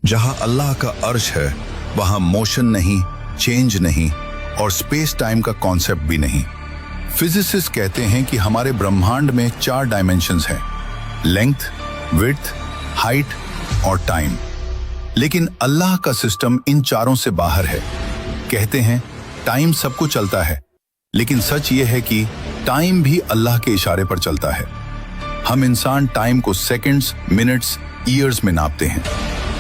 जहां अल्लाह का अर्श है वहां मोशन नहीं, चेंज नहीं और स्पेस टाइम का कॉन्सेप्ट भी नहीं। फिजिसिस्ट कहते हैं कि हमारे ब्रह्मांड में 4 डायमेंशंस हैं, लेंथ, विड्थ, हाइट और टाइम। लेकिन अल्लाह का सिस्टम इन चारों से बाहर है। कहते हैं टाइम सबको चलता है, लेकिन सच ये है कि टाइम भी अल्लाह के इशारे पर चलता है। हम इंसान टाइम को सेकंड्स, मिनट्स, ईयर्स में नापते हैं।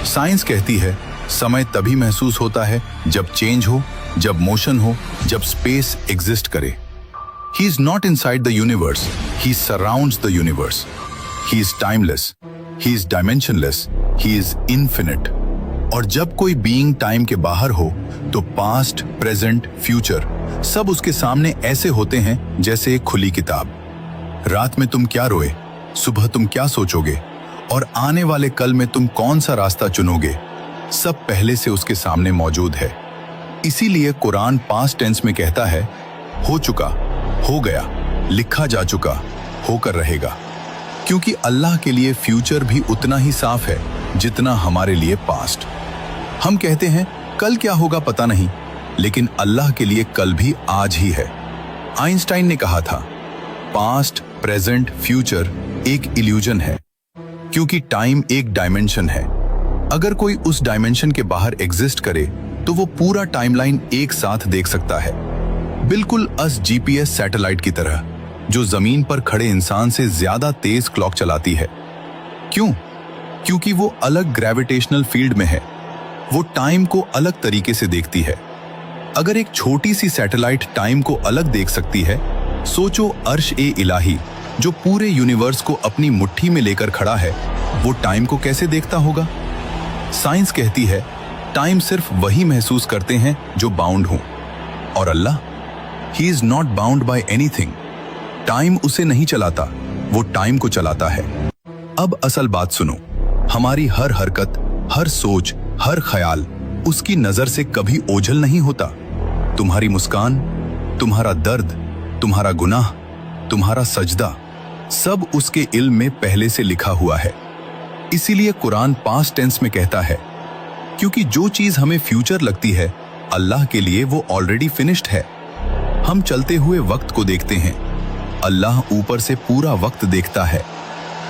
साइंस कहती है समय तभी महसूस होता है जब चेंज हो, जब मोशन हो, जब स्पेस एग्जिस्ट करे। ही is not inside the universe, he surrounds the universe. He is timeless, he is dimensionless, he is infinite. और जब कोई बीइंग टाइम के बाहर हो तो पास्ट, प्रेजेंट, फ्यूचर सब उसके सामने ऐसे होते हैं जैसे एक खुली किताब। रात में तुम क्या रोए, सुबह तुम क्या सोचोगे और आने वाले कल में तुम कौन सा रास्ता चुनोगे, सब पहले से उसके सामने मौजूद है। इसीलिए कुरान पास्ट टेंस में कहता है हो चुका, हो गया, लिखा जा चुका, होकर रहेगा। क्योंकि अल्लाह के लिए फ्यूचर भी उतना ही साफ है जितना हमारे लिए पास्ट। हम कहते हैं कल क्या होगा पता नहीं, लेकिन अल्लाह के लिए कल भी आज ही है। आइंस्टाइन ने कहा था पास्ट, प्रेजेंट, फ्यूचर एक इल्यूजन है, क्योंकि टाइम एक डायमेंशन है। अगर कोई उस डायमेंशन के बाहर एग्जिस्ट करे तो वो पूरा टाइमलाइन एक साथ देख सकता है, बिल्कुल अस जीपीएस सैटेलाइट की तरह, जो जमीन पर खड़े इंसान से ज्यादा तेज क्लॉक चलाती है। क्यों? क्योंकि वो अलग ग्रेविटेशनल फील्ड में है, वो टाइम को अलग तरीके से देखती है। अगर एक छोटी सी सैटेलाइट टाइम को अलग देख सकती है, सोचो अर्श ए इलाही जो पूरे यूनिवर्स को अपनी मुट्ठी में लेकर खड़ा है, वो टाइम को कैसे देखता होगा? साइंस कहती है टाइम सिर्फ वही महसूस करते हैं जो बाउंड हों, और Allah, he is not bound by anything. Time उसे नहीं चलाता, वो टाइम को चलाता है। अब असल बात सुनो, हमारी हर हरकत, हर सोच, हर ख्याल उसकी नजर से कभी ओझल नहीं होता। तुम्हारी मुस्कान, तुम्हारा दर्द, तुम्हारा गुनाह, तुम्हारा सजदा, सब उसके इल्म में पहले से लिखा हुआ है। इसीलिए कुरान पास्ट टेंस में कहता है, क्योंकि जो चीज हमें फ्यूचर लगती है अल्लाह के लिए वो ऑलरेडी फिनिश्ड है। हम चलते हुए वक्त को देखते हैं, अल्लाह ऊपर से पूरा वक्त देखता है।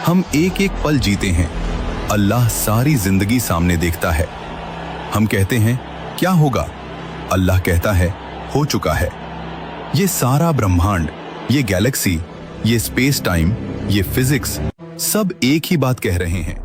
हम एक एक पल जीते हैं, अल्लाह सारी जिंदगी सामने देखता है। हम कहते हैं क्या होगा, अल्लाह कहता है हो चुका है। ये सारा ब्रह्मांड, ये गैलेक्सी, ये स्पेस टाइम, ये फिजिक्स सब एक ही बात कह रहे हैं।